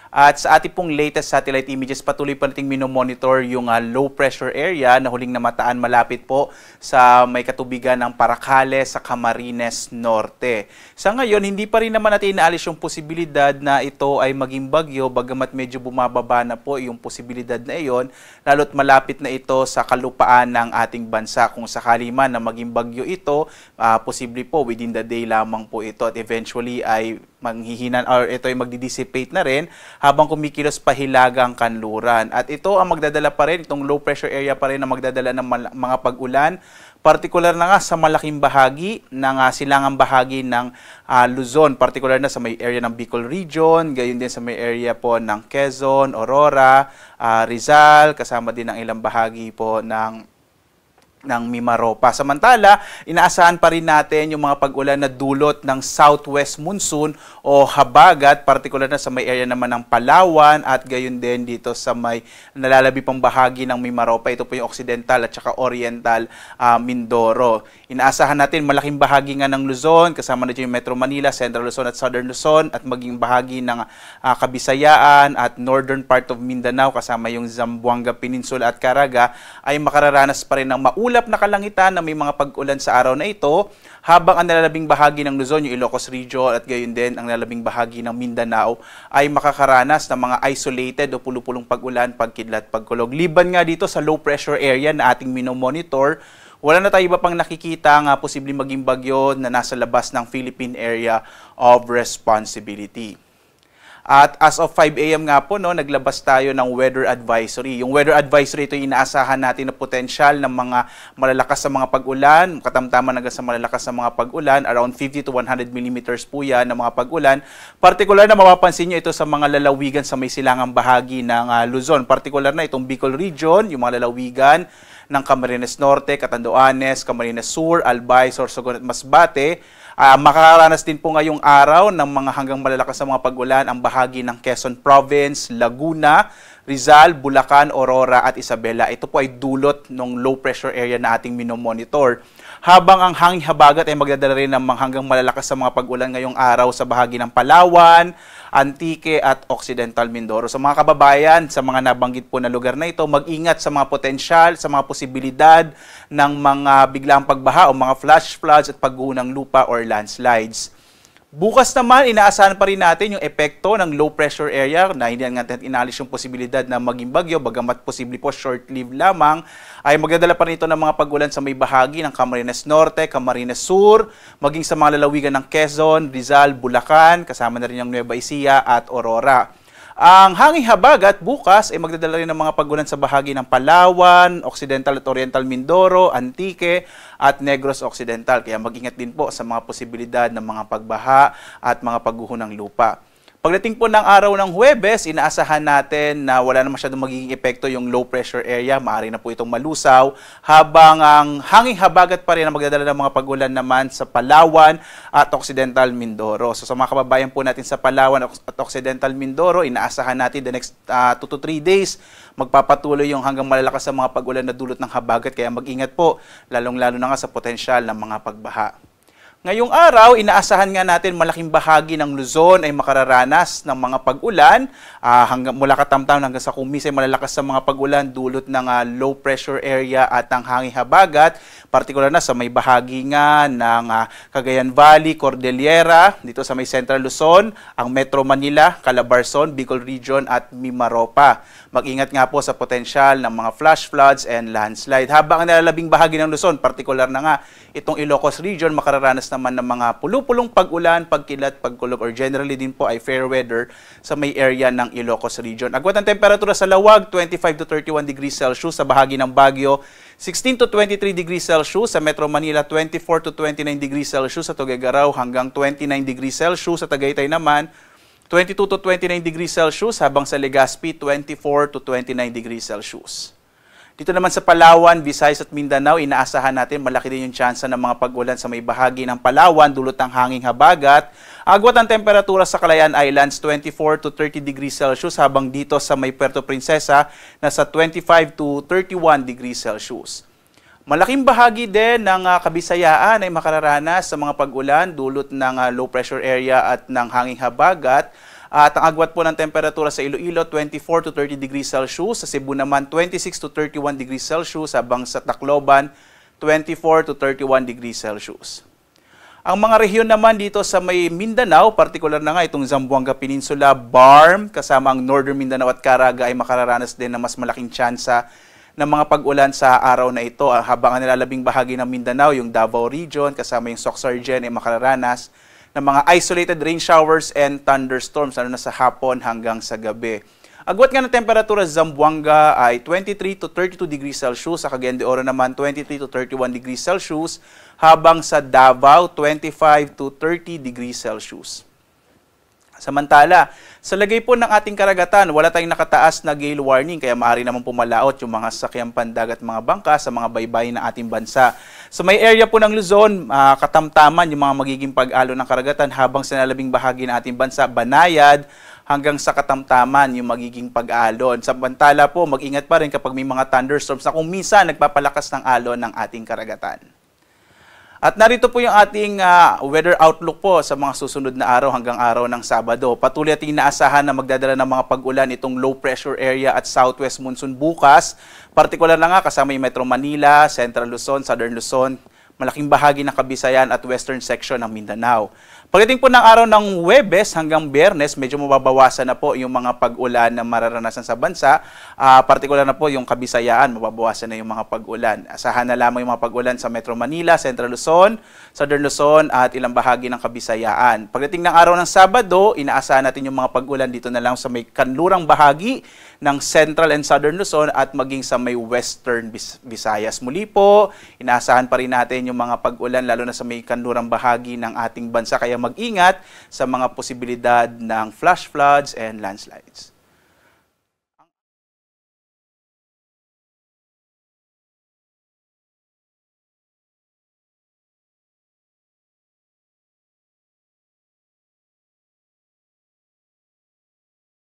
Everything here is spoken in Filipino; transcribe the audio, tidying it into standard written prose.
At sa ating pong latest satellite images, patuloy pa nating minomonitor yung low pressure area na huling namataan malapit po sa may katubigan ng Paracales sa Camarines Norte. Sa ngayon, hindi pa rin naman natin inaalis yung posibilidad na ito ay maging bagyo, bagamat medyo bumababa na po yung posibilidad na iyon, lalo't malapit na ito sa kalupaan ng ating bansa. Kung sakali man na maging bagyo ito, posible po within the day lamang po ito at eventually ay manghihinan or ito ay magdi-dissipate na rin habang kumikilos pa hilagang kanluran. At ito ang magdadala pa rin, itong low pressure area pa rin na magdadala ng mga pag-ulan, partikular na nga sa malaking bahagi ng silangang bahagi ng Luzon, partikular na sa may area ng Bicol Region, gayon din sa may area po ng Quezon, Aurora, Rizal, kasama din ang ilang bahagi po ng Mimaropa. Samantala, inaasahan pa rin natin yung mga pag-ulan na dulot ng southwest monsoon o habagat, partikular na sa may area naman ng Palawan at gayon din dito sa may nalalabi pang bahagi ng Mimaropa. Ito po yung occidental at saka oriental Mindoro. Inaasahan natin malaking bahagi nga ng Luzon, kasama na dyan yung Metro Manila, Central Luzon at Southern Luzon at maging bahagi ng Kabisayaan at northern part of Mindanao, kasama yung Zamboanga Peninsula at Caraga, ay makararanas pa rin ng ulap na kalangitan na may mga pag-ulan sa araw na ito, habang ang nalalabing bahagi ng Luzon, yung Ilocos Region at gayon din ang nalalabing bahagi ng Mindanao ay makakaranas ng mga isolated o pulupulong pag-ulan, pagkidlat, pagkulog. Liban nga dito sa low pressure area na ating minomonitor, wala na tayo iba pang nakikita nga posibleng maging bagyo na nasa labas ng Philippine Area of Responsibility. At as of 5 AM nga po, naglabas tayo ng weather advisory. Yung weather advisory, ito yung inaasahan natin na potensyal ng mga malalakas sa mga pag-ulan, katamtaman hanggang sa malalakas sa mga pag-ulan, around 50 to 100 millimeters po yan ng mga pag-ulan. Partikular na mapapansin nyo ito sa mga lalawigan sa may silangang bahagi ng Luzon. Partikular na itong Bicol Region, yung mga lalawigan ng Camarines Norte, Catanduanes, Camarines Sur, Albay, Sorsogon at Masbate. Makakaranas din po ngayong araw ng mga hanggang malalakas sa mga pag-ulan ang bahagi ng Quezon Province, Laguna, Rizal, Bulacan, Aurora at Isabela. Ito po ay dulot ng low pressure area na ating minomonitor. Habang ang hanging habagat ay magdadala rin ng hanggang malalakas sa mga pag-ulan ngayong araw sa bahagi ng Palawan, Antique at Occidental Mindoro. So mga kababayan, sa mga nabanggit po na lugar na ito, mag-ingat sa mga potensyal, sa mga posibilidad ng mga biglang pagbaha o mga flash floods at pagguho ng lupa or landslides. Bukas naman, inaasahan pa rin natin yung epekto ng low pressure area na hindi natin inalis yung posibilidad na maging bagyo, bagamat posible po short-lived lamang, ay magdadala pa rin ito ng mga pag-ulan sa may bahagi ng Camarines Norte, Camarines Sur, maging sa mga lalawigan ng Quezon, Rizal, Bulacan, kasama na rin yung Nueva Ecija at Aurora. Ang hanging habagat bukas ay magdadala rin ng mga pag-ulan sa bahagi ng Palawan, Occidental at Oriental Mindoro, Antique at Negros Occidental. Kaya mag-ingat din po sa mga posibilidad ng mga pagbaha at mga pagguho ng lupa. Pagdating po ng araw ng Huwebes, inaasahan natin na wala na masyadong magiging epekto yung low pressure area. Maaari na po itong malusaw, habang ang hanging habagat pa rin na magdadala ng mga pag-ulan naman sa Palawan at Occidental Mindoro. So sa mga kababayan po natin sa Palawan at Occidental Mindoro, inaasahan natin the next 2 to 3 days magpapatuloy yung hanggang malalakas sa mga pag-ulan na dulot ng habagat. Kaya mag-ingat po, lalong-lalo na nga sa potensyal ng mga pagbaha. Ngayong araw, inaasahan nga natin malaking bahagi ng Luzon ay makararanas ng mga pag-ulan hanggang mula Katamtam hanggang sa Kumis ay malalakas sa mga pag-ulan dulot ng low pressure area at ang hanging habagat, partikular na sa may bahagi nga ng Cagayan Valley, Cordillera, dito sa may Central Luzon, ang Metro Manila, Calabarzon, Bicol Region at Mimaropa. Mag-ingat nga po sa potensyal ng mga flash floods and landslide. Habang ang nalalabing bahagi ng Luzon, partikular na nga itong Ilocos Region, makararanas naman ng mga pulupulong pag-ulan, pagkilat, pagkulog, or generally din po ay fair weather sa may area ng Ilocos Region. Agwat ang temperatura sa Lawag, 25 to 31 degrees Celsius sa bahagi ng Baguio, 16 to 23 degrees Celsius sa Metro Manila, 24 to 29 degrees Celsius sa Tuguegarao, hanggang 29 degrees Celsius sa Tagaytay naman, 22 to 29 degrees Celsius, habang sa Legazpi, 24 to 29 degrees Celsius. Dito naman sa Palawan, Visayas at Mindanao, inaasahan natin malaki din yung tsansa ng mga pag-ulan sa may bahagi ng Palawan dulot ng hanging habagat. Agwat ang temperatura sa Calayan Islands, 24 to 30 degrees Celsius, habang dito sa may Puerto Princesa, nasa 25 to 31 degrees Celsius. Malaking bahagi din ng Kabisayaan ay makararanas sa mga pag-ulan dulot ng low pressure area at ng hanging habagat. At ang agwat po ng temperatura sa Iloilo, 24 to 30 degrees Celsius. Sa Cebu naman, 26 to 31 degrees Celsius. Habang sa Tacloban, 24 to 31 degrees Celsius. Ang mga rehiyon naman dito sa may Mindanao, partikular na nga itong Zamboanga Peninsula, Barm, kasama ang Northern Mindanao at Caraga ay makararanas din ng mas malaking tsansa ng mga pag-ulan sa araw na ito. Habang ang nilalabing bahagi ng Mindanao, yung Davao Region, kasama yung Soc-Sargen ay makararanas ng mga isolated rain showers and thunderstorms, lalo na sa hapon hanggang sa gabi. Agwat nga ng temperatura sa Zamboanga ay 23 to 32 degrees Celsius, sa Cagayan de Oro naman 23 to 31 degrees Celsius, habang sa Davao 25 to 30 degrees Celsius. Samantala, sa lagay po ng ating karagatan, wala tayong nakataas na gale warning, kaya maaari naman pumalaot yung mga sasakyang pandagat at mga bangka sa mga baybayin ng ating bansa. Sa may area po ng Luzon, katamtaman yung mga magiging pag-alo ng karagatan, habang sa nalabing bahagi ng ating bansa, Banayad, hanggang sa katamtaman yung magiging pag-alon. Samantala po, mag-ingat pa rin kapag may mga thunderstorms na kung minsan nagpapalakas ng alon ng ating karagatan. At narito po yung ating weather outlook po sa mga susunod na araw hanggang araw ng Sabado. Patuloy ating inaasahan na magdadala ng mga pag-ulan itong low pressure area at southwest monsoon bukas. Partikular na nga kasama yung Metro Manila, Central Luzon, Southern Luzon, malaking bahagi ng Kabisayan at western section ng Mindanao. Pagdating po ng araw ng Huwebes hanggang Biyernes, medyo mababawasan na po yung mga pag-ulan na mararanasan sa bansa. Partikular na po yung Kabisayaan, mababawasan na yung mga pag-ulan. Asahan na lamang yung mga pag-ulan sa Metro Manila, Central Luzon, Southern Luzon at ilang bahagi ng Kabisayaan. Pagdating ng araw ng Sabado, inaasahan natin yung mga pag-ulan dito na lang sa may kanlurang bahagi ng Central and Southern Luzon at maging sa may Western Visayas. Muli po, inaasahan pa rin natin yung mga pag-ulan lalo na sa may kanlurang bahagi ng ating bansa. Kaya mag-ingat sa mga posibilidad ng flash floods and landslides.